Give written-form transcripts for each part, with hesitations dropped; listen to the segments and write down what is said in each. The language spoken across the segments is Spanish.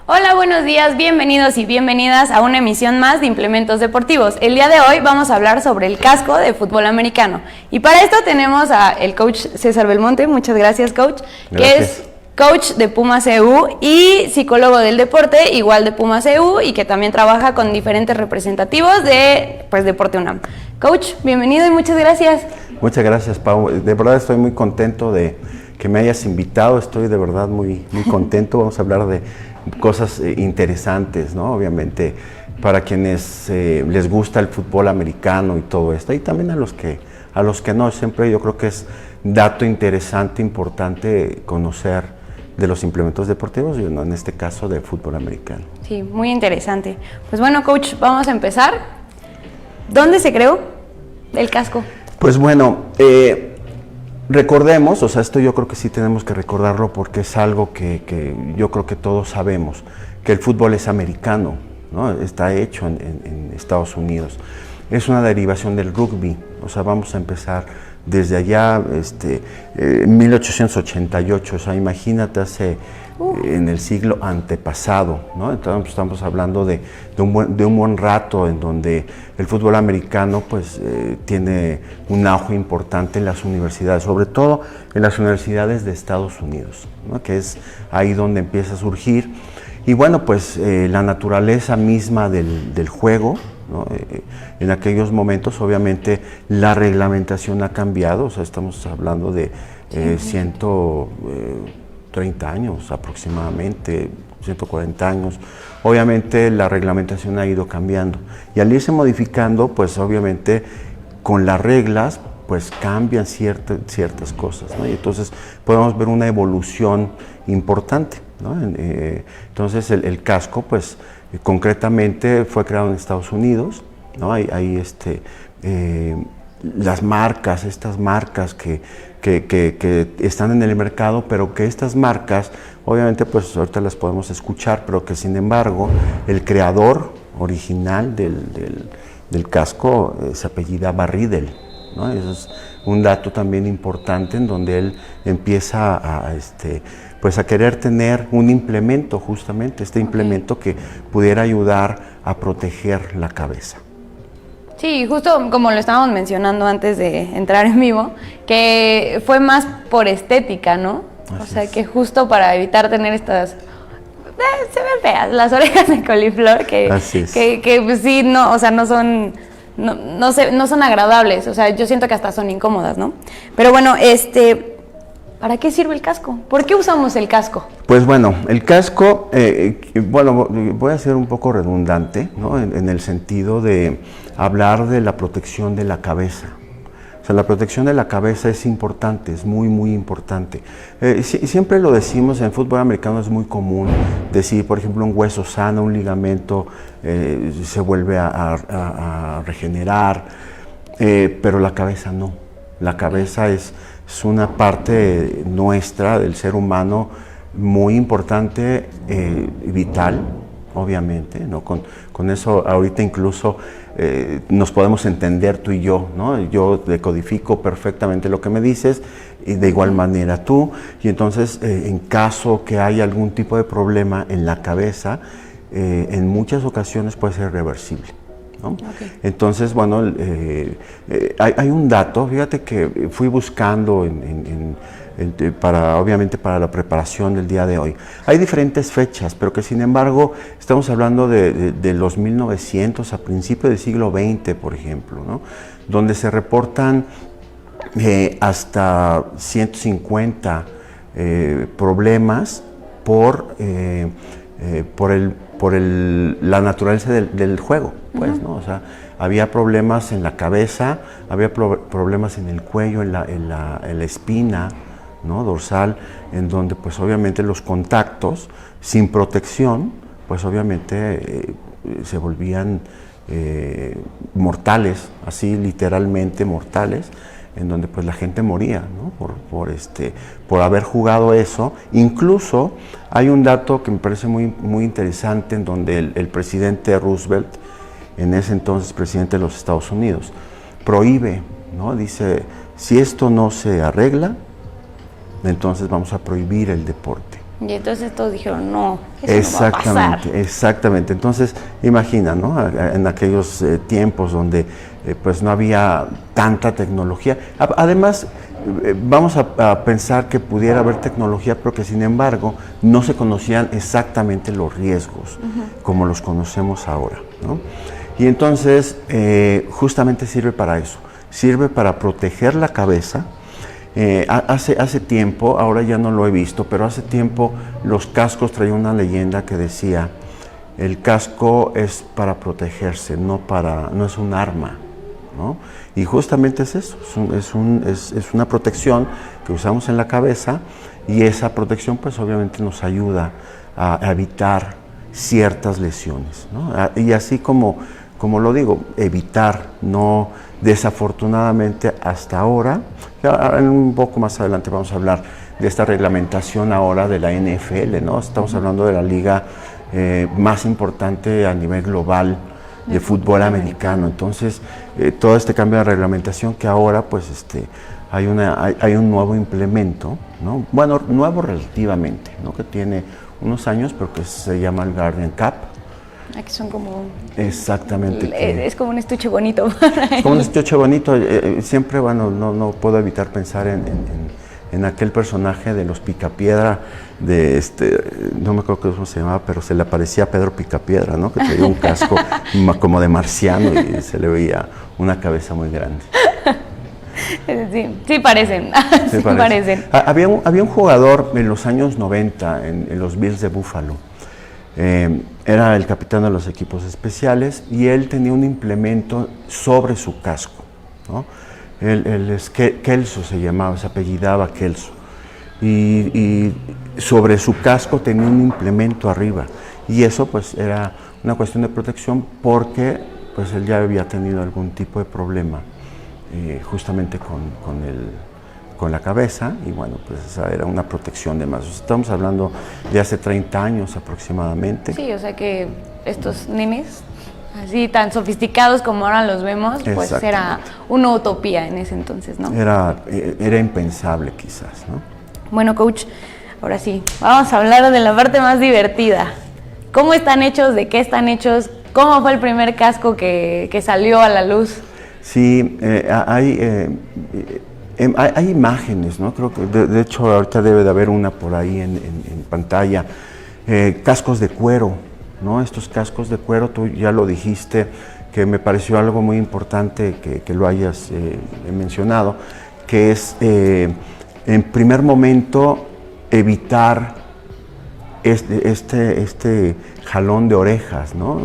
Hola, buenos días, bienvenidos y bienvenidas a una emisión más de Implementos Deportivos. El día de hoy vamos a hablar sobre el casco de fútbol americano. Y para esto tenemos al coach César Belmonte, muchas gracias coach, Gracias. que es coach de Pumas EU y psicólogo del deporte, igual de Pumas EU, y que también trabaja con diferentes representativos de Deporte UNAM. Coach, bienvenido y muchas gracias. Muchas gracias, Pau. De verdad estoy muy contento de que me hayas invitado, estoy de verdad muy contento. Vamos a hablar de cosas interesantes, ¿no? Obviamente para quienes les gusta el fútbol americano y todo esto, y también a los que no, siempre yo creo que es dato interesante, importante conocer de los implementos deportivos y en este caso de fútbol americano. Sí, muy interesante. Pues bueno, coach, vamos a empezar. ¿Dónde se creó el casco? Pues bueno, recordemos, o sea, esto yo creo que sí tenemos que recordarlo porque es algo que yo creo que todos sabemos, que el fútbol es americano, ¿no? Está hecho en Estados Unidos. Es una derivación del rugby, o sea, vamos a empezar desde allá, 1888, o sea, imagínate en el siglo antepasado, ¿no? Entonces estamos hablando de un buen rato en donde el fútbol americano pues tiene un auge importante en las universidades, sobre todo en las universidades de Estados Unidos, ¿no? Que es ahí donde empieza a surgir. Y bueno, pues la naturaleza misma del juego, ¿no? En aquellos momentos obviamente la reglamentación ha cambiado, o sea, estamos hablando de 130 años aproximadamente, 140 años. Obviamente la reglamentación ha ido cambiando y al irse modificando, pues obviamente con las reglas pues cambian ciertas cosas, ¿no? Y entonces podemos ver una evolución importante, ¿no? Entonces el casco pues concretamente fue creado en Estados Unidos, ¿no? Hay las marcas, estas marcas que están en el mercado, pero que estas marcas, obviamente pues ahorita las podemos escuchar, pero que sin embargo el creador original del casco se apellidaba Riddle, ¿no? Eso es un dato también importante en donde él empieza pues a querer tener un implemento, justamente este implemento que pudiera ayudar a proteger la cabeza. Sí, justo como lo estábamos mencionando antes de entrar en vivo, que fue más por estética, ¿no? Así o sea, es. que justo para evitar tener estas... se ven feas, las orejas de coliflor, Así es. que pues, sí, no, o sea, no son agradables, o sea, yo siento que hasta son incómodas, ¿no? Pero bueno, ¿para qué sirve el casco? ¿Por qué usamos el casco? Pues bueno, el casco, bueno, voy a ser un poco redundante, ¿no? En el sentido de hablar de la protección de la cabeza. O sea, la protección de la cabeza es importante, es muy, muy importante. Siempre lo decimos, en fútbol americano es muy común decir, por ejemplo, un hueso sano, un ligamento se vuelve a regenerar, pero la cabeza no. La cabeza es una parte nuestra, del ser humano, muy importante y vital, obviamente, ¿no? Con eso ahorita incluso nos podemos entender tú y yo, ¿no? Yo decodifico perfectamente lo que me dices y de igual manera tú, y entonces en caso que haya algún tipo de problema en la cabeza, en muchas ocasiones puede ser reversible, ¿no? Okay. Entonces, bueno, hay un dato, fíjate que fui buscando obviamente para la preparación del día de hoy. Hay diferentes fechas, pero que sin embargo estamos hablando de los 1900 a principios del siglo XX, por ejemplo, ¿no? Donde se reportan hasta 150 problemas por la naturaleza del juego, pues, ¿no? O sea, había problemas en la cabeza, había problemas en el cuello, en la espina, ¿no? Dorsal, en donde pues obviamente los contactos sin protección, pues obviamente se volvían mortales, así literalmente mortales, en donde pues la gente moría, ¿no? por haber jugado eso. Incluso hay un dato que me parece muy, muy interesante, en donde el presidente Roosevelt, en ese entonces presidente de los Estados Unidos, prohíbe, ¿no? Dice, si esto no se arregla, entonces vamos a prohibir el deporte. Y entonces todos dijeron, no, eso no va a pasar. Exactamente, exactamente. Entonces, imagina, ¿no? En aquellos tiempos donde pues no había tanta tecnología. Además, vamos a pensar que pudiera haber tecnología, pero que sin embargo no se conocían exactamente los riesgos como los conocemos ahora, ¿no? Y entonces, justamente sirve para eso, sirve para proteger la cabeza. Hace tiempo, ahora ya no lo he visto, pero hace tiempo los cascos traían una leyenda que decía, el casco es para protegerse, no es un arma, ¿no? Y justamente es eso, es una protección que usamos en la cabeza, y esa protección pues obviamente nos ayuda a evitar ciertas lesiones, ¿no? Y así como lo digo, evitar, no desafortunadamente hasta ahora, un poco más adelante vamos a hablar de esta reglamentación ahora de la NFL, ¿no? Estamos hablando de la liga más importante a nivel global de fútbol americano. Entonces, todo este cambio de reglamentación que ahora pues hay un nuevo implemento, ¿no? Bueno, nuevo relativamente, ¿no? Que tiene unos años, pero que se llama el Guardian Cup. Aquí son como... Exactamente. Es como un estuche bonito. Es como un estuche bonito. Siempre, bueno, no puedo evitar pensar en aquel personaje de los Picapiedra, no me acuerdo cómo se llamaba, pero se le aparecía a Pedro Picapiedra, ¿no? Que traía un casco como de marciano y se le veía una cabeza muy grande. Sí parecen. Sí parecen. Había un jugador en los años 90 en los Bills de Buffalo. Era el capitán de los equipos especiales y él tenía un implemento sobre su casco, ¿no? Kelso se llamaba, se apellidaba Kelso, y sobre su casco tenía un implemento arriba, y eso pues era una cuestión de protección porque pues él ya había tenido algún tipo de problema justamente con la cabeza, y bueno, pues esa era una protección de más. Estamos hablando de hace 30 años aproximadamente. Sí, o sea que estos nenes, así tan sofisticados como ahora los vemos, pues era una utopía en ese entonces, ¿no? Era impensable quizás, ¿no? Bueno, coach, ahora sí, vamos a hablar de la parte más divertida. ¿Cómo están hechos? ¿De qué están hechos? ¿Cómo fue el primer casco que salió a la luz? Sí, hay imágenes, ¿no? Creo que de hecho ahorita debe de haber una por ahí en pantalla. Cascos de cuero, ¿no? Estos cascos de cuero, tú ya lo dijiste, que me pareció algo muy importante que lo hayas mencionado, que es en primer momento evitar este jalón de orejas, ¿no?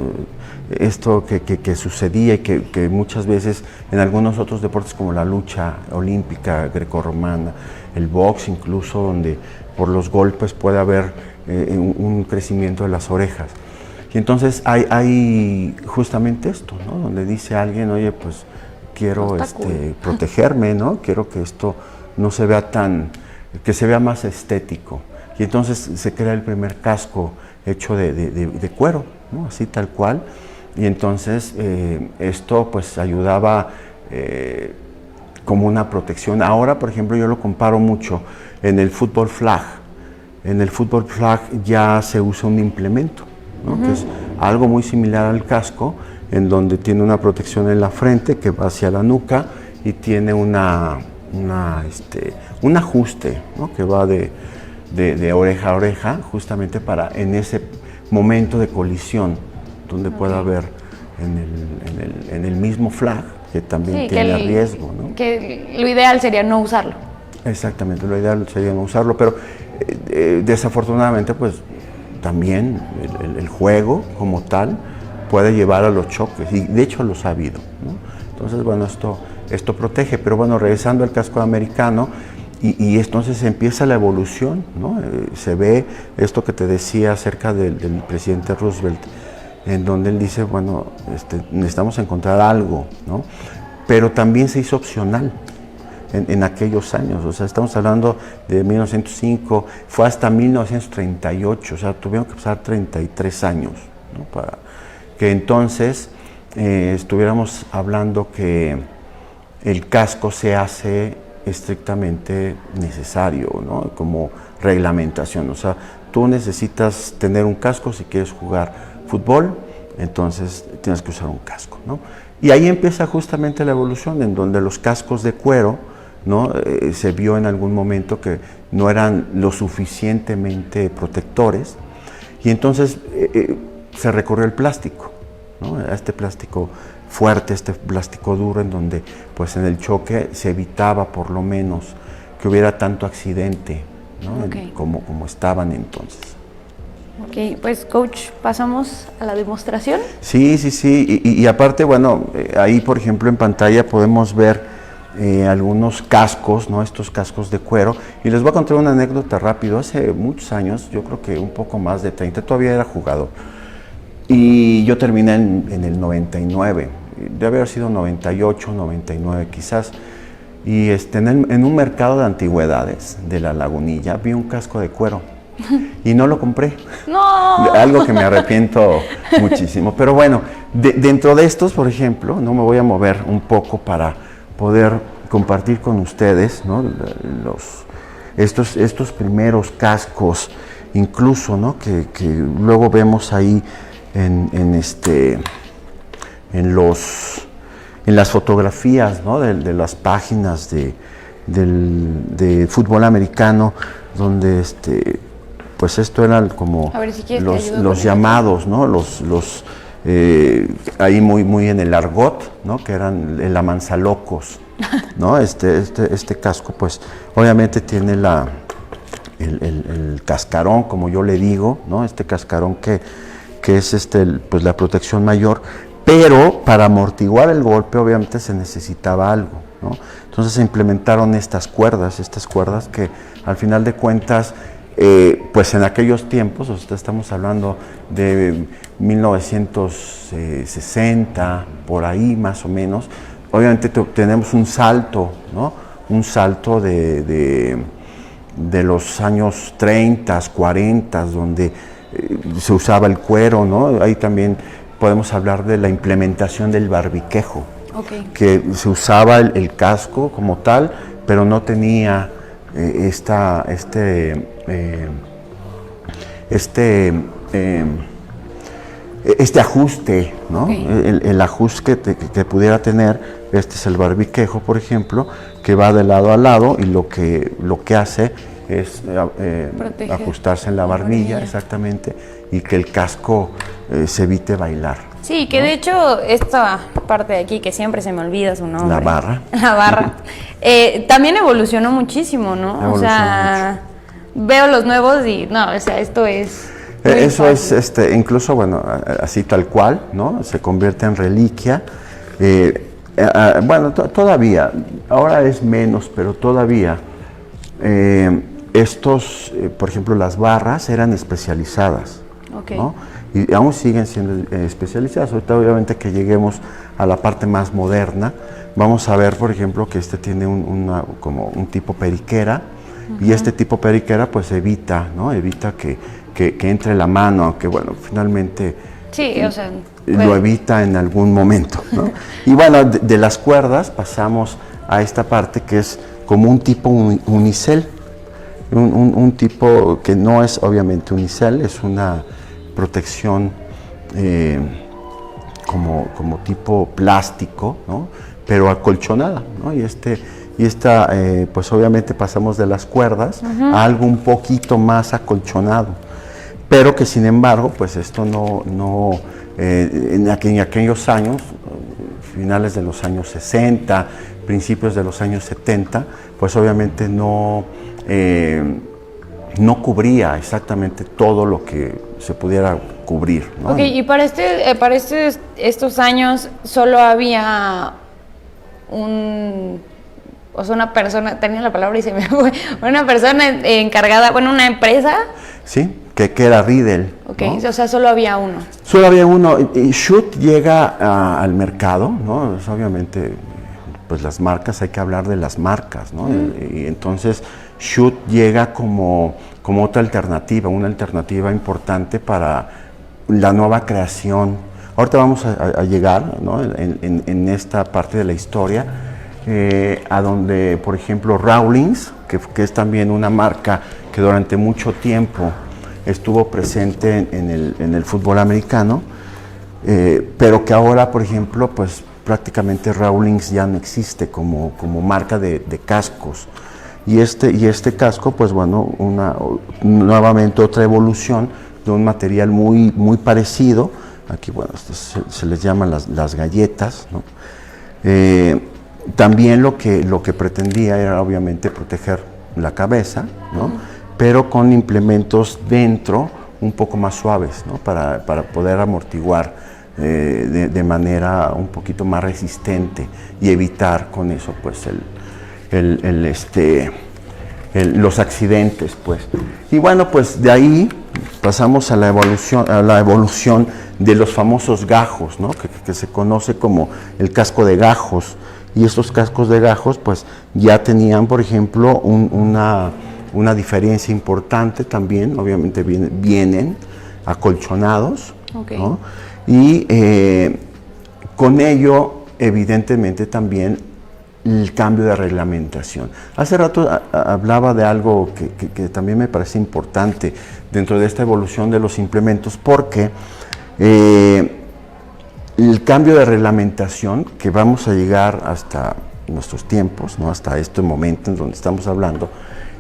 Esto que sucedía y que muchas veces en algunos otros deportes como la lucha olímpica grecorromana, el box incluso, donde por los golpes puede haber un crecimiento de las orejas. Y entonces hay justamente esto, ¿no? Donde dice alguien, oye, pues quiero protegerme, ¿no? Quiero que esto no se vea que se vea más estético. Y entonces se crea el primer casco hecho de cuero, ¿no? Así tal cual. Y entonces esto pues ayudaba como una protección. Ahora, por ejemplo, yo lo comparo mucho en el fútbol flag. En el fútbol flag ya se usa un implemento, ¿no? Que es algo muy similar al casco, en donde tiene una protección en la frente que va hacia la nuca y tiene un ajuste, ¿no? Que va de oreja a oreja, justamente para en ese momento de colisión, donde pueda haber en el mismo flag, que también tiene riesgo, ¿no? Que lo ideal sería no usarlo. Exactamente, lo ideal sería no usarlo, pero desafortunadamente pues también el juego como tal puede llevar a los choques, y de hecho los ha habido, ¿no? Entonces, bueno, esto protege, pero bueno, regresando al casco americano, y entonces empieza la evolución, ¿no? Se ve esto que te decía acerca del presidente Roosevelt, en donde él dice, bueno, necesitamos encontrar algo, ¿no? Pero también se hizo opcional en aquellos años, o sea, estamos hablando de 1905, fue hasta 1938, o sea, tuvieron que pasar 33 años, ¿no? Para que entonces estuviéramos hablando que el casco se hace estrictamente necesario, ¿no? Como reglamentación, o sea, tú necesitas tener un casco si quieres jugar fútbol, entonces tienes que usar un casco, ¿no? Y ahí empieza justamente la evolución, en donde los cascos de cuero, ¿no? Se vio en algún momento que no eran lo suficientemente protectores, y entonces se recurrió al plástico, ¿no? A este plástico fuerte, este plástico duro, en donde pues en el choque se evitaba por lo menos que hubiera tanto accidente, ¿no? Okay. como estaban entonces. Ok, pues coach, pasamos a la demostración. Sí, y aparte, bueno, ahí por ejemplo en pantalla podemos ver algunos cascos, ¿no? Estos cascos de cuero, y les voy a contar una anécdota rápido. Hace muchos años, yo creo que un poco más de 30, todavía era jugador, y yo terminé en el 99, debe haber sido 98, 99 quizás, y en un mercado de antigüedades de La Lagunilla vi un casco de cuero y no lo compré. ¡No! Algo que me arrepiento muchísimo. Pero bueno, dentro de estos, por ejemplo, no me voy a mover un poco para poder compartir con ustedes, ¿no? Estos primeros cascos, incluso, ¿no? que luego vemos ahí en las fotografías, ¿no? de las páginas de fútbol americano, donde pues esto eran como Si los llamados, ¿no? Ahí muy en el argot, ¿no? Que eran el amansalocos, ¿no? Este casco, pues obviamente tiene el cascarón, como yo le digo, ¿no? Este cascarón que es pues la protección mayor, pero para amortiguar el golpe obviamente se necesitaba algo, ¿no? Entonces se implementaron estas cuerdas que al final de cuentas, pues en aquellos tiempos, o sea, estamos hablando de 1960, por ahí más o menos, obviamente tenemos un salto, ¿no? Un salto de los años 30, 40, donde se usaba el cuero, ¿no? Ahí también podemos hablar de la implementación del barbiquejo, okay, que se usaba el casco como tal, pero no tenía este ajuste, ¿no? Okay. El ajuste que pudiera tener, este es el barbiquejo, por ejemplo, que va de lado a lado, y lo que hace es ajustarse en la barbilla, exactamente, y que el casco se evite bailar. Sí, que ¿no? De hecho, esta parte de aquí, que siempre se me olvida su nombre. La barra. La barra. También evolucionó muchísimo, ¿no? O sea, mucho. Veo los nuevos y, no, o sea, esto es... Eso fácil. Es, incluso, bueno, así tal cual, ¿no? Se convierte en reliquia. Bueno, todavía, ahora es menos, pero todavía, por ejemplo, las barras eran especializadas, okay, ¿no? Y aún siguen siendo especializadas. Ahorita obviamente que lleguemos a la parte más moderna, vamos a ver, por ejemplo, que tiene como un tipo periquera, y este tipo periquera pues evita, ¿no? Evita que entre la mano, aunque bueno, finalmente sí, o sea, lo evita en algún momento, ¿no? Y bueno, de las cuerdas pasamos a esta parte que es como un tipo unicel, un tipo que no es obviamente unicel, es una protección como tipo plástico, ¿no? Pero acolchonada, ¿no? Y esta, pues obviamente pasamos de las cuerdas a algo un poquito más acolchonado, pero que sin embargo, pues esto en aquellos años, finales de los años 60, principios de los años 70, pues obviamente no cubría exactamente todo lo que se pudiera cubrir, ¿no? Ok, y para estos años solo había una persona, tenía la palabra y se me fue, una persona encargada, bueno, una empresa. Sí, que era Riddle. Ok, ¿no? O sea, solo había uno. Solo había uno, y Schutt llega al mercado, ¿no? Es obviamente, pues las marcas, hay que hablar de las marcas, ¿no? Y entonces Schutt llega como otra alternativa, una alternativa importante para la nueva creación. Ahorita vamos a llegar, ¿no? en esta parte de la historia, a donde, por ejemplo, Rawlings, que es también una marca que durante mucho tiempo estuvo presente en el fútbol americano, pero que ahora, por ejemplo, pues prácticamente Rawlings ya no existe como marca de cascos. Y este casco, pues bueno, nuevamente otra evolución de un material muy parecido. Aquí, bueno, se les llaman las galletas, ¿no? También lo que pretendía era obviamente proteger la cabeza, ¿no? Pero con implementos dentro un poco más suaves, ¿no? Para poder amortiguar de manera un poquito más resistente y evitar con eso pues los accidentes, pues. Y bueno, pues de ahí pasamos a la evolución de los famosos gajos, ¿no? Que se conoce como el casco de gajos. Y estos cascos de gajos pues ya tenían, por ejemplo, una diferencia importante también. Obviamente vienen acolchonados, okay, ¿no? Y con ello evidentemente también el cambio de reglamentación. Hace rato hablaba de algo que también me parece importante dentro de esta evolución de los implementos, porque el cambio de reglamentación, que vamos a llegar hasta nuestros tiempos, ¿no? Hasta este momento en donde estamos hablando,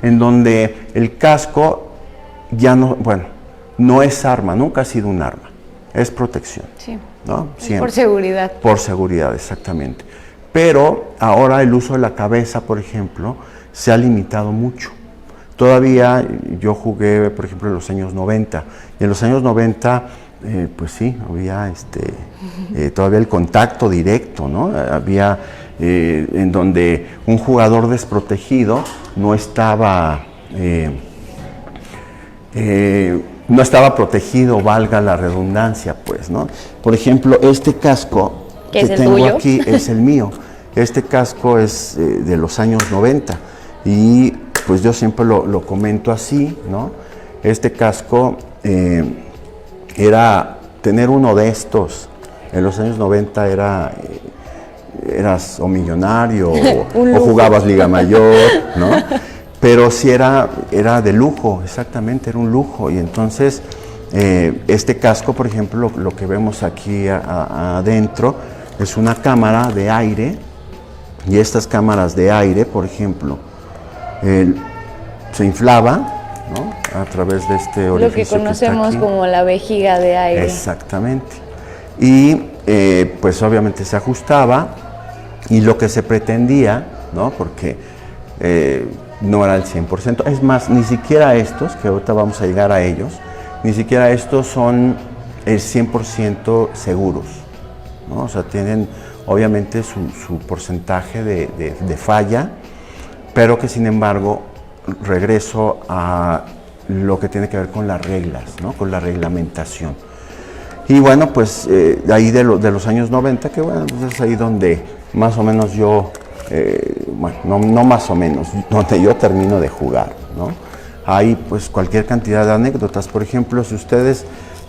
en donde el casco ya no es arma, nunca ha sido un arma, es protección. Sí. ¿No? Siempre. Por seguridad. Por seguridad, exactamente. Pero ahora el uso de la cabeza, por ejemplo, se ha limitado mucho. Todavía yo jugué, por ejemplo, en los años 90, y en los años 90, pues sí, había todavía el contacto directo, ¿no? Había en donde un jugador desprotegido no estaba protegido, valga la redundancia, pues, ¿no? Por ejemplo, este casco que tengo aquí es el mío. Este casco es de los años 90 y pues yo siempre lo comento así, ¿no? Este casco tener uno de estos en los años 90 eras o millonario o jugabas Liga Mayor, ¿no? Pero sí era de lujo, exactamente, era un lujo. Y entonces este casco, por ejemplo, lo que vemos aquí adentro es una cámara de aire, y estas cámaras de aire, por ejemplo, se inflaba, ¿no? A través de este orificio. Lo que conocemos como la vejiga de aire. Exactamente. Y pues obviamente se ajustaba, y lo que se pretendía, ¿no? Porque no era el 100%, es más, ni siquiera estos, que ahorita vamos a llegar a ellos, ni siquiera estos son el 100% seguros, ¿no? O sea, tienen obviamente su porcentaje de falla, pero que sin embargo regreso a lo que tiene que ver con las reglas, ¿no? Con la reglamentación. Y bueno, pues ahí de los años 90, que bueno, pues es ahí donde más o menos yo, no más o menos, donde yo termino de jugar, ¿no? Hay pues cualquier cantidad de anécdotas. Por ejemplo, si ustedes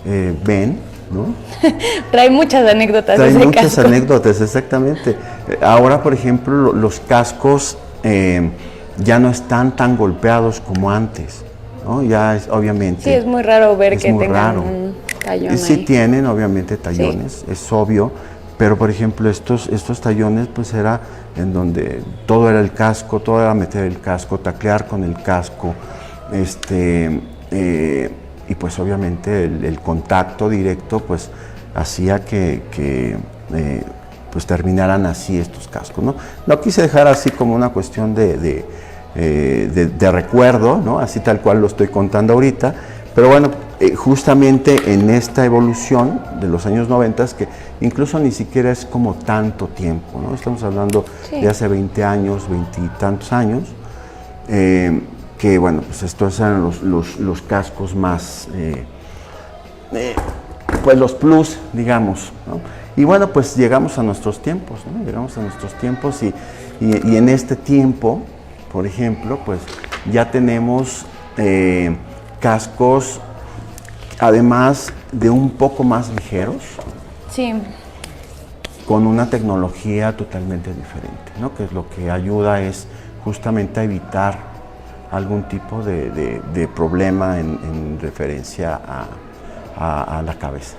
ven, ¿no? Trae muchas anécdotas. Trae muchas anécdotas, exactamente. Ahora, por ejemplo, los cascos ya no están tan golpeados como antes, ¿no? Ya es, obviamente. Sí, es muy raro ver que tengan un tallón. Sí ahí. tienen, obviamente, tallones, sí, es obvio, pero por ejemplo, estos tallones, pues era en donde todo era el casco, todo era meter el casco, taclear con el casco, y pues obviamente el contacto directo pues hacía que pues terminaran así estos cascos, ¿no? Lo quise dejar así como una cuestión de recuerdo, ¿no? Así tal cual lo estoy contando ahorita, pero bueno, justamente en esta evolución de los años 90, que incluso ni siquiera es como tanto tiempo, ¿no? Estamos hablando sí, de hace 20 años, 20 y tantos años, que bueno, pues estos eran los cascos más, pues los plus, digamos, ¿no? Y bueno, pues llegamos a nuestros tiempos, ¿no? Llegamos a nuestros tiempos y en este tiempo, por ejemplo, pues ya tenemos cascos, además de un poco más ligeros, sí, con una tecnología totalmente diferente, ¿no? Que lo que ayuda es justamente a evitar algún tipo de problema en referencia a la cabeza.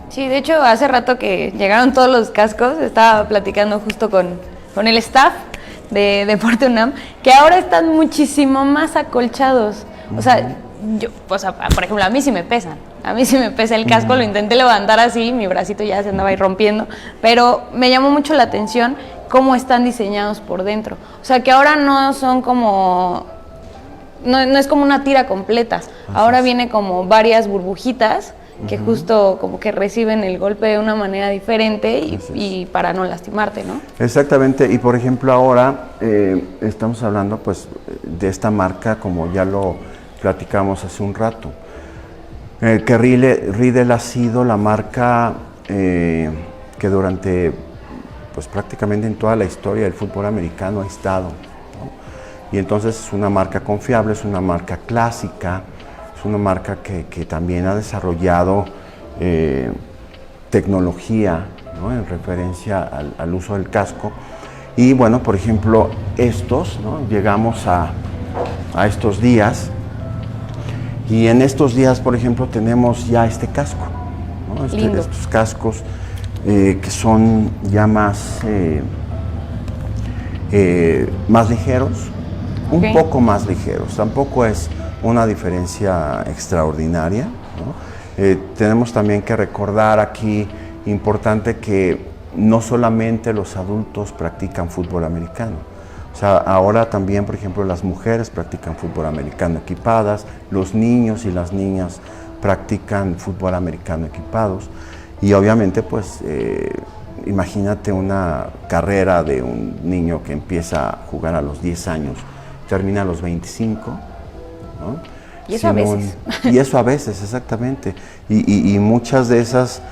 Sí, de hecho, hace rato que llegaron todos los cascos, estaba platicando justo con el staff de Deporte UNAM, que ahora están muchísimo más acolchados. O sea, por ejemplo, a mí sí me pesan. A mí sí me pesa el casco, lo intenté levantar así, mi bracito ya se andaba ahí rompiendo, pero me llamó mucho la atención cómo están diseñados por dentro. O sea, que ahora no son como... No es como una tira completa, ahora viene como varias burbujitas que justo como que reciben el golpe de una manera diferente y para no lastimarte, ¿no? Exactamente, y por ejemplo ahora estamos hablando pues de esta marca, como ya lo platicamos hace un rato, que Riddle ha sido la marca que durante pues prácticamente en toda la historia del fútbol americano ha estado, ¿no? Y entonces es una marca confiable, es una marca clásica, es una marca que también ha desarrollado tecnología, ¿no? En referencia al uso del casco. Y bueno, por ejemplo, estos, ¿no? Llegamos a estos días, y en estos días, por ejemplo, tenemos ya este casco, ¿no? Estos cascos que son ya más ligeros, un poco más ligeros, tampoco es una diferencia extraordinaria, ¿no? Tenemos también que recordar aquí, importante, que no solamente los adultos practican fútbol americano. O sea, ahora también, por ejemplo, las mujeres practican fútbol americano equipadas, los niños y las niñas practican fútbol americano equipados, y obviamente, pues, imagínate una carrera de un niño que empieza a jugar a los 10 años, termina a los 25, ¿no? Y eso a veces. Y eso a veces, exactamente. Y muchas de esas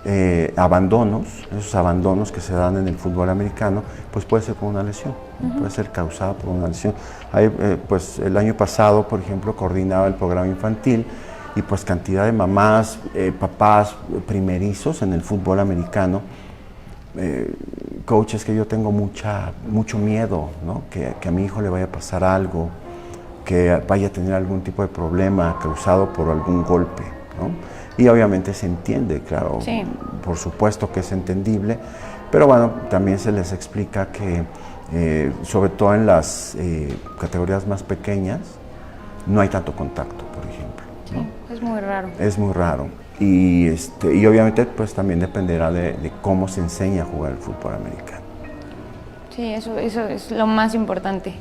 esos abandonos que se dan en el fútbol americano, pues puede ser por una lesión, puede ser causada por una lesión. Pues el año pasado, por ejemplo, coordinaba el programa infantil, y pues cantidad de mamás, papás primerizos en el fútbol americano. Coaches, que yo tengo mucho miedo, ¿no? Que a mi hijo le vaya a pasar algo, que vaya a tener algún tipo de problema causado por algún golpe, ¿no? Y obviamente se entiende, claro, sí. Por supuesto que es entendible, pero bueno, también se les explica que sobre todo en las categorías más pequeñas no hay tanto contacto, por ejemplo, ¿no? Sí, es muy raro. Es muy raro. Y obviamente pues también dependerá de cómo se enseña a jugar el fútbol americano. Sí, eso es lo más importante.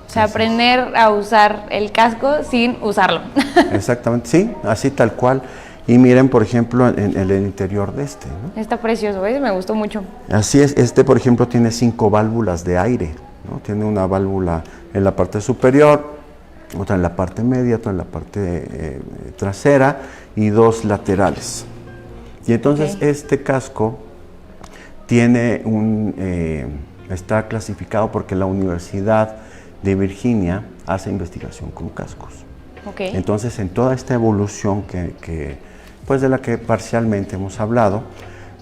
O sea, aprender a usar el casco sin usarlo. Exactamente, sí, así tal cual. Y miren, por ejemplo, en el interior de ¿no? Está precioso, ¿ves? Me gustó mucho. Así es, por ejemplo, tiene 5 válvulas de aire, ¿no? Tiene una válvula en la parte superior, otra en la parte media, otra en la parte trasera, y 2 laterales. Y entonces este casco tiene está clasificado porque la Universidad de Virginia hace investigación con cascos. Entonces, en toda esta evolución pues de la que parcialmente hemos hablado,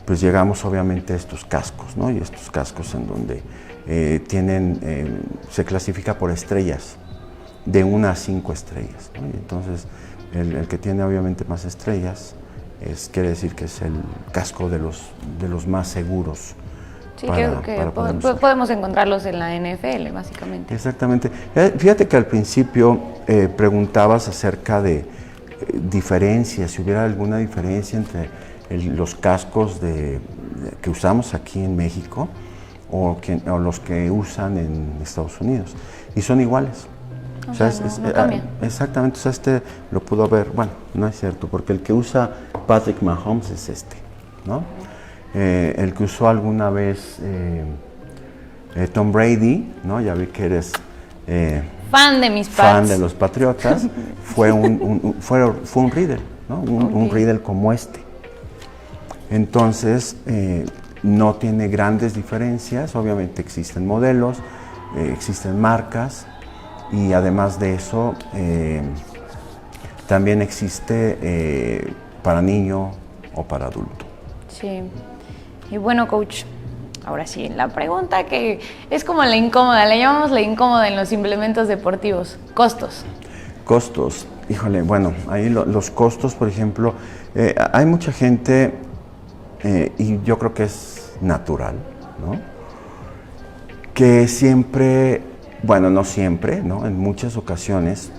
pues llegamos obviamente a estos cascos, ¿no? Y estos cascos en donde se clasifica por estrellas, de 1 a 5 estrellas, ¿no? Y entonces el que tiene obviamente más estrellas quiere decir que es el casco de los más seguros. Sí, que podemos encontrarlos en la NFL, básicamente. Exactamente. Fíjate que al principio preguntabas acerca de diferencias, si hubiera alguna diferencia entre los cascos que usamos aquí en México o los que usan en Estados Unidos. Y son iguales. O sea, no cambia. Exactamente, o sea, lo pudo haber, bueno, no es cierto, porque el que usa Patrick Mahomes es ¿no? El que usó alguna vez Tom Brady, ¿no? Ya vi que eres fan de mis fan de los Patriotas, fue un Riddle, ¿no? Un Riddle como este. Entonces, no tiene grandes diferencias, obviamente existen modelos, existen marcas, y además de eso, también existe para niño o para adulto. Sí. Y bueno, coach, Ahora sí, la pregunta que es como la incómoda, le llamamos la incómoda en los implementos deportivos, costos. Costos, híjole, bueno, ahí los costos, por ejemplo, hay mucha gente, y yo creo que es natural, ¿no? Que siempre, bueno, no siempre, ¿no? En muchas ocasiones,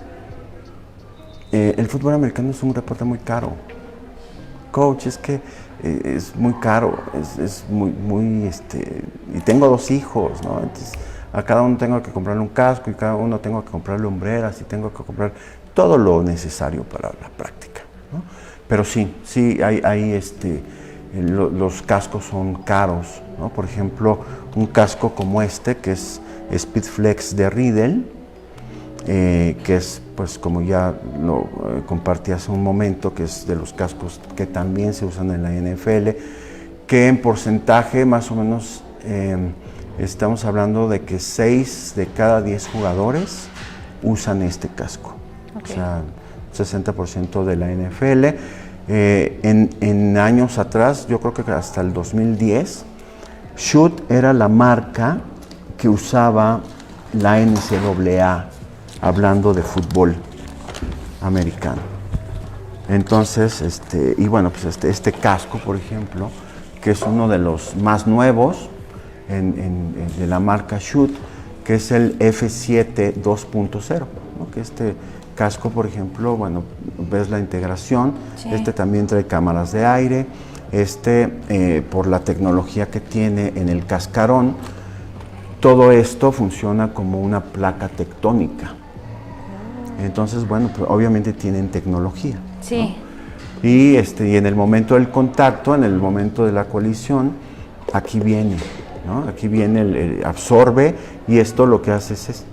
el fútbol americano es un deporte muy caro. Coach, es que es muy caro, es muy, y tengo 2 hijos, ¿no? Entonces, a cada uno tengo que comprarle un casco y cada uno tengo que comprarle hombreras y tengo que comprar todo lo necesario para la práctica, ¿no? Pero sí, los cascos son caros, ¿no? Por ejemplo, un casco como este, que es Speedflex de Riddle, que es, pues como ya lo compartí hace un momento, que es de los cascos que también se usan en la NFL, que en porcentaje más o menos estamos hablando de que 6 de cada 10 jugadores usan este casco. Okay. O sea, 60% de la NFL. En años atrás, yo creo que hasta el 2010, Shoot era la marca que usaba la NCAA, hablando de fútbol americano. Entonces, y bueno, pues este casco, por ejemplo, que es uno de los más nuevos de la marca Shoot, que es el F7 2.0, ¿no? Que este casco, por ejemplo, bueno, ves la integración, sí. También trae cámaras de aire, por la tecnología que tiene en el cascarón, todo esto funciona como una placa tectónica. Entonces, bueno, pues obviamente tienen tecnología. Sí. ¿No? Y en el momento del contacto, en el momento de la colisión, aquí viene, ¿no? Aquí viene, absorbe, y esto lo que hace es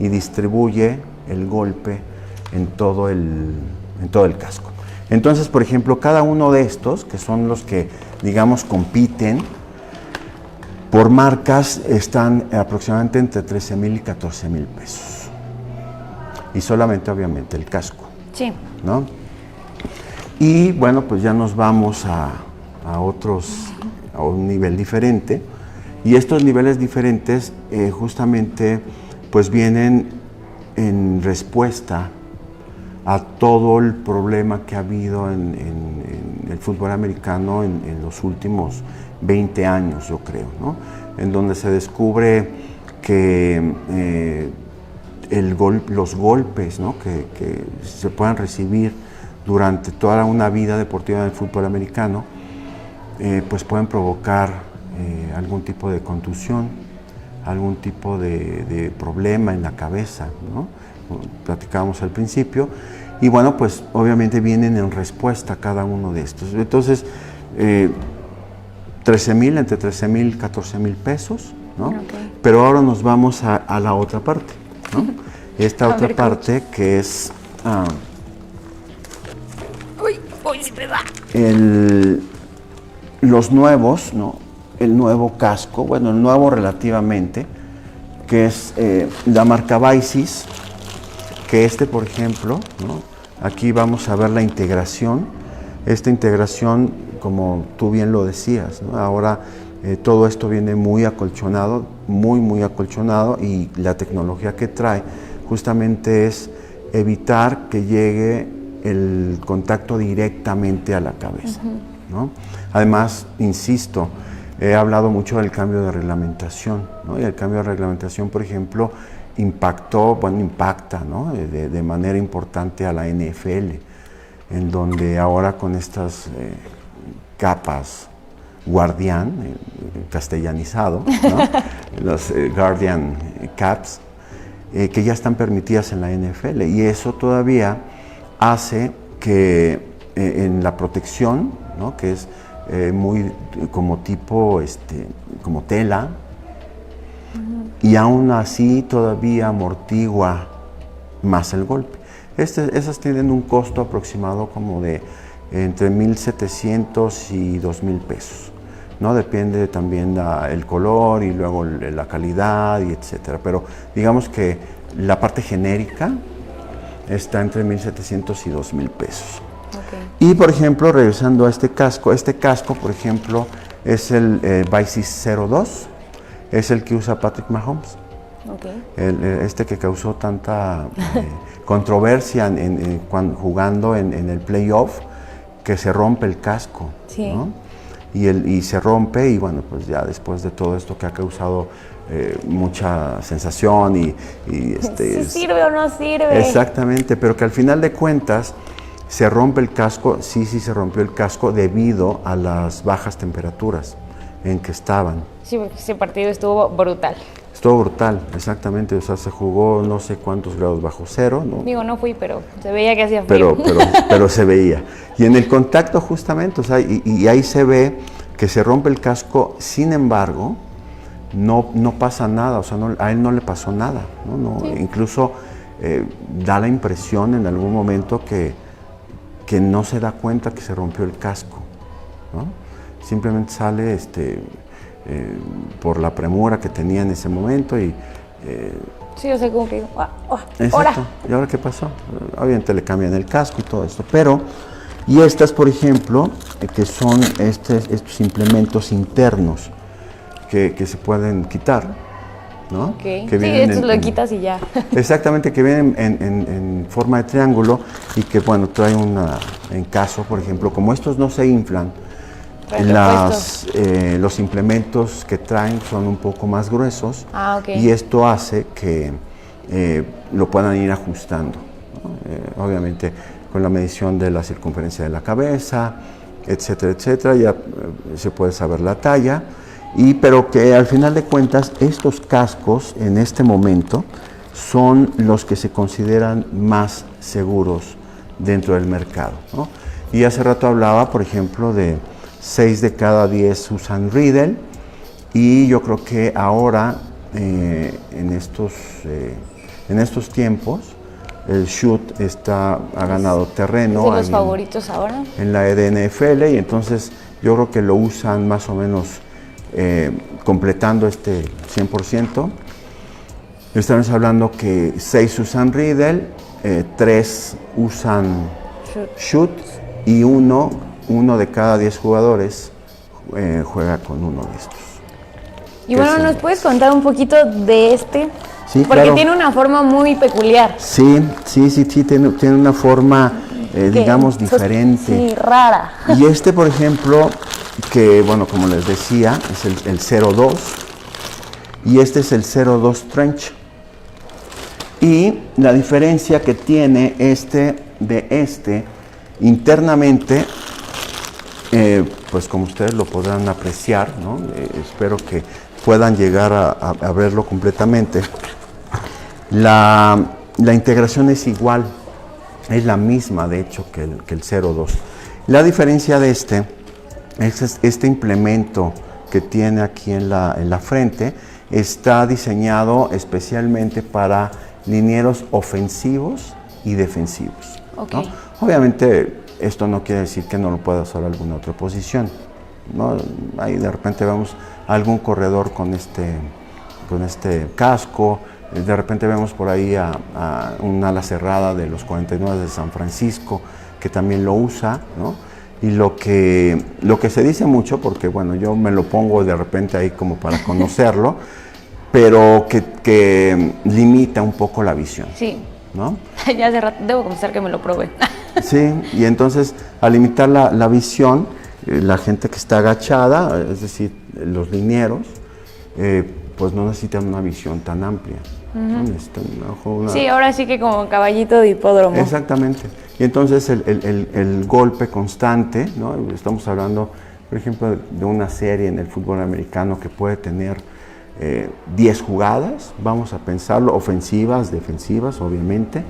y distribuye el golpe en todo el casco. Entonces, por ejemplo, cada uno de estos, que son los que, digamos, compiten, por marcas, están aproximadamente entre 13,000 y 14,000 pesos. Y solamente, obviamente, el casco. Sí. ¿No? Y bueno, pues ya nos vamos a un nivel diferente. Y estos niveles diferentes justamente pues vienen en respuesta a todo el problema que ha habido en el fútbol americano en los últimos 20 años, yo creo, ¿no? En donde se descubre que los golpes, ¿no? que se puedan recibir durante toda una vida deportiva del fútbol americano, pues pueden provocar algún tipo de contusión, algún tipo de problema en la cabeza, ¿no? Como platicábamos al principio, y bueno, pues obviamente vienen en respuesta a cada uno de estos. Entonces, entre 13,000 y 14,000 pesos, ¿no? Okay. Pero ahora nos vamos a la otra parte, ¿no? Esta otra parte que es sí me da. Los nuevos, ¿no? El nuevo casco, bueno, el nuevo relativamente, que es la marca Vicis, que por ejemplo, ¿no? Aquí vamos a ver la integración. Esta integración, como tú bien lo decías, ¿no? Ahora todo esto viene muy acolchonado, muy acolchonado, y la tecnología que trae justamente es evitar que llegue el contacto directamente a la cabeza, ¿no? Además, insisto, he hablado mucho del cambio de reglamentación, ¿no? Y el cambio de reglamentación, por ejemplo, impacta, ¿no? de manera importante a la NFL, en donde ahora con estas capas Guardian, castellanizado, ¿no? Los Guardian Caps, que ya están permitidas en la NFL, y eso todavía hace que en la protección, ¿no? Que es muy como tipo, como tela, y aún así todavía amortigua más el golpe. Esas tienen un costo aproximado como de entre 1,700 y 2,000 pesos, ¿no? Depende también el color y luego la calidad y etcétera, pero digamos que la parte genérica está entre 1,700 y 2,000 pesos. Okay. Y por ejemplo, regresando a este casco, por ejemplo, es el Vice 02, es el que usa Patrick Mahomes. Okay. Este que causó tanta controversia jugando en el playoff, que se rompe el casco, sí. ¿no? Y se rompe, y bueno, pues ya después de todo esto que ha causado mucha sensación y ¿Sí sirve o no sirve? Exactamente, pero que al final de cuentas se rompe el casco, sí se rompió el casco debido a las bajas temperaturas en que estaban. Sí, porque ese partido estuvo brutal. Estuvo brutal, exactamente, o sea, se jugó no sé cuántos grados bajo cero, ¿no? Digo, no fui, pero se veía que hacía frío. Pero se veía. Y en el contacto justamente, o sea, y ahí se ve que se rompe el casco, sin embargo, no pasa nada, o sea, a él no le pasó nada, ¿no? Sí. Incluso da la impresión en algún momento que no se da cuenta que se rompió el casco, ¿no? Simplemente sale por la premura que tenía en ese momento y... sí, o sea, como que... Exacto. ¿Y ahora qué pasó? Obviamente le cambian el casco y todo esto, pero... Y estas, por ejemplo, que son estos implementos internos que se pueden quitar, ¿no? Okay. Que sí, estos lo quitas y ya. Exactamente, que vienen en forma de triángulo y que, bueno, trae en caso, por ejemplo, como estos no se inflan, los implementos que traen son un poco más gruesos, okay. Y esto hace que lo puedan ir ajustando, ¿no? Obviamente con la medición de la circunferencia de la cabeza, etcétera, etcétera, ya se puede saber la talla, pero que al final de cuentas estos cascos en este momento son los que se consideran más seguros dentro del mercado, ¿no? Y hace rato hablaba, por ejemplo, de 6 de cada 10 usan Riddle, y yo creo que ahora en estos tiempos el Shoot ha ganado terreno. ¿Es de los favoritos ahora? En la NFL, y entonces yo creo que lo usan más o menos completando este 100%. Estamos hablando que 6 usan Riddle, 3 usan Shoot y uno de cada 10 jugadores juega con uno de estos. Y bueno, ¿nos puedes contar un poquito de este? Sí, porque claro. Tiene una forma muy peculiar. Sí, tiene una forma, digamos, diferente. Sí, rara. Y por ejemplo, que bueno, como les decía, es el 02, y este es el 02 Trench. Y la diferencia que tiene internamente, pues como ustedes lo podrán apreciar, ¿no? Espero que puedan llegar a verlo completamente. La integración es igual, es la misma de hecho que el 02. La diferencia de es este implemento que tiene aquí en la frente, está diseñado especialmente para linieros ofensivos y defensivos, okay. ¿no? Obviamente esto no quiere decir que no lo pueda usar alguna otra posición, ¿no? Ahí de repente vemos algún corredor con este casco, de repente vemos por ahí a un ala cerrada de los 49 de San Francisco que también lo usa, ¿no? Y lo que se dice mucho, porque bueno, yo me lo pongo de repente ahí como para conocerlo, pero que limita un poco la visión. Sí. ¿No? Ya hace rato, debo confesar que me lo probé. Sí, y entonces al limitar la visión, la gente que está agachada, es decir, los linieros, pues no necesitan una visión tan amplia. ¿No? Necesitan sí, ahora sí que como caballito de hipódromo. Exactamente. Y entonces el golpe constante, ¿no? Estamos hablando, por ejemplo, de una serie en el fútbol americano que puede tener 10 jugadas, vamos a pensarlo, ofensivas, defensivas, obviamente.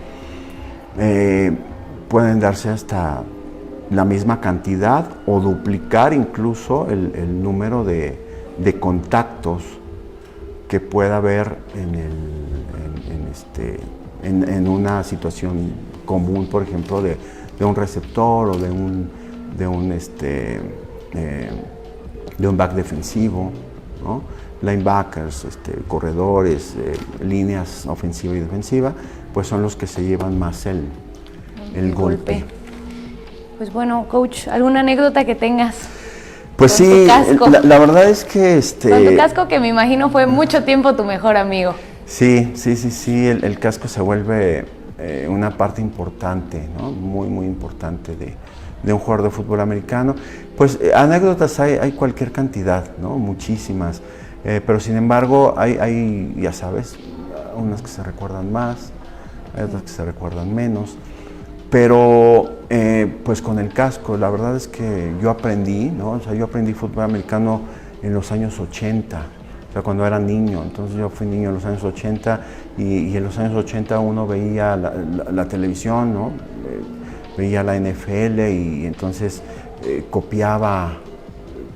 Pueden darse hasta la misma cantidad o duplicar incluso el número de contactos que pueda haber en una situación común, por ejemplo, de un receptor o de un back defensivo, ¿no? Linebackers, corredores, líneas ofensiva y defensiva, pues son los que se llevan más el golpe. Pues bueno, coach, ¿alguna anécdota que tengas? Pues con sí, tu casco. la verdad es que Con tu casco, que me imagino fue mucho tiempo tu mejor amigo. Sí, el casco se vuelve una parte importante, ¿no? Muy importante de un jugador de fútbol americano. Pues anécdotas hay cualquier cantidad, ¿no? Muchísimas, pero sin embargo hay, ya sabes, unas que se recuerdan más, hay otras que se recuerdan menos, pero pues con el casco, la verdad es que yo aprendí, ¿no? O sea, yo aprendí fútbol americano en los años 80, o sea, cuando era niño. Entonces yo fui niño en los años 80 y en los años 80 uno veía la televisión, ¿no? Veía la NFL y entonces copiaba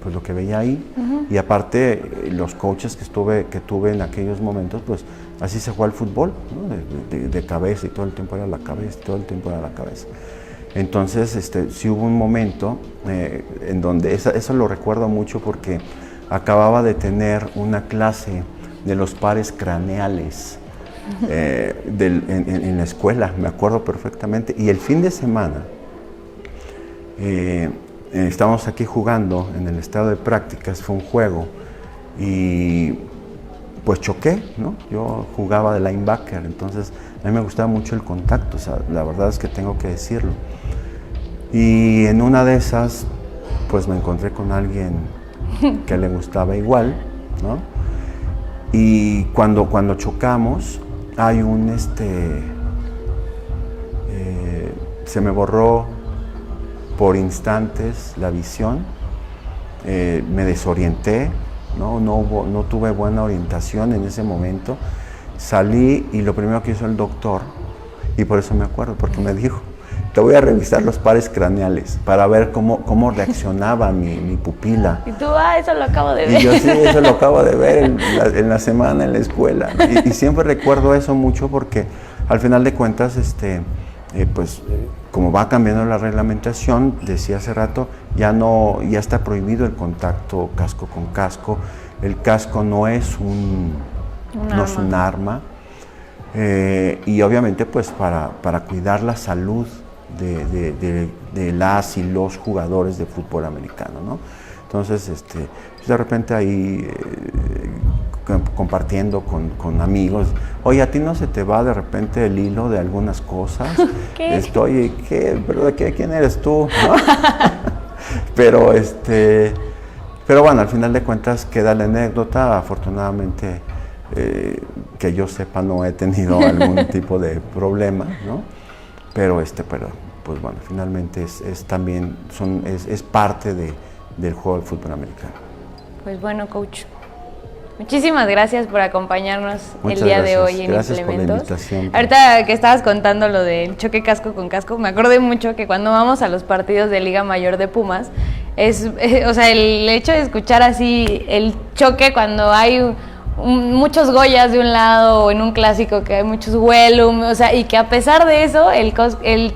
pues lo que veía ahí. Y aparte los coaches que tuve en aquellos momentos, pues así se juega el fútbol, ¿no? De cabeza, y todo el tiempo era la cabeza, todo el tiempo era la cabeza. Entonces sí hubo un momento en donde, eso lo recuerdo mucho porque acababa de tener una clase de los pares craneales en la escuela, me acuerdo perfectamente, y el fin de semana estábamos aquí jugando en el estado de prácticas, fue un juego, y pues choqué, ¿no? Yo jugaba de linebacker, entonces a mí me gustaba mucho el contacto, o sea, la verdad es que tengo que decirlo. Y en una de esas, pues me encontré con alguien que le gustaba igual, ¿no? Y cuando chocamos, hay se me borró por instantes la visión, me desorienté, no tuve buena orientación en ese momento. Salí y lo primero que hizo el doctor, y por eso me acuerdo, porque me dijo: te voy a revisar los pares craneales para ver cómo reaccionaba mi pupila. Y tú, eso lo acabo de ver. Y yo sí, eso lo acabo de ver en la semana en la escuela. Y siempre recuerdo eso mucho porque al final de cuentas, pues como va cambiando la reglamentación, decía hace rato, ya está prohibido el contacto casco con casco. El casco no es un arma. Y obviamente pues para cuidar la salud de las y los jugadores de fútbol americano, ¿no? Entonces, de repente ahí compartiendo con amigos, oye, ¿a ti no se te va de repente el hilo de algunas cosas? ¿Qué? Oye, ¿qué? ¿Pero de quién eres tú? ¿No? Pero bueno, al final de cuentas queda la anécdota. Afortunadamente, que yo sepa, no he tenido algún tipo de problema, ¿no? Pero pues bueno, finalmente es también es parte del juego del fútbol americano. Pues bueno, coach, muchísimas gracias por acompañarnos Muchas el día gracias. de hoy en Gracias Implementos. por la invitación. Ahorita que estabas contando lo del choque casco con casco, me acordé mucho que cuando vamos a los partidos de Liga Mayor de Pumas, o sea, el hecho de escuchar así el choque cuando hay muchos Goyas de un lado, o en un clásico que hay muchos Wellum, o sea, y que a pesar de eso el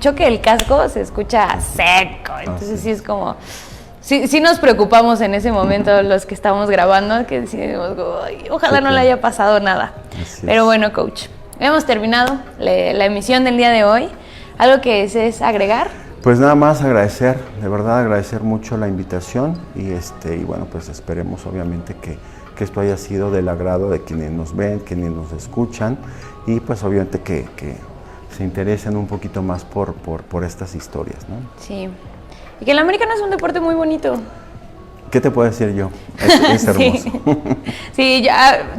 choque del casco se escucha seco. Entonces sí es como, sí nos preocupamos en ese momento los que estamos grabando, que decimos, ojalá no le haya pasado nada. Pero bueno, coach, hemos terminado la emisión del día de hoy. ¿Algo que desees agregar? Pues nada más agradecer, de verdad agradecer mucho la invitación y bueno, pues esperemos obviamente que esto haya sido del agrado de quienes nos ven, quienes nos escuchan, y pues obviamente que se interesen un poquito más por estas historias, ¿no? Sí, y que el americano es un deporte muy bonito. ¿Qué te puedo decir yo? Es hermoso. Sí,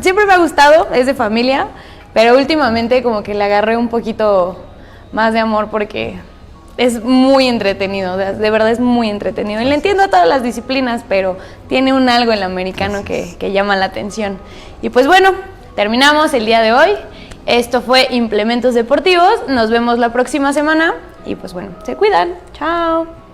siempre me ha gustado, es de familia, pero últimamente como que le agarré un poquito más de amor porque es muy entretenido, de verdad es muy entretenido. Y le entiendo a todas las disciplinas, pero tiene un algo el americano que llama la atención. Y pues bueno, terminamos el día de hoy. Esto fue Implementos Deportivos. Nos vemos la próxima semana. Y pues bueno, se cuidan. Chao.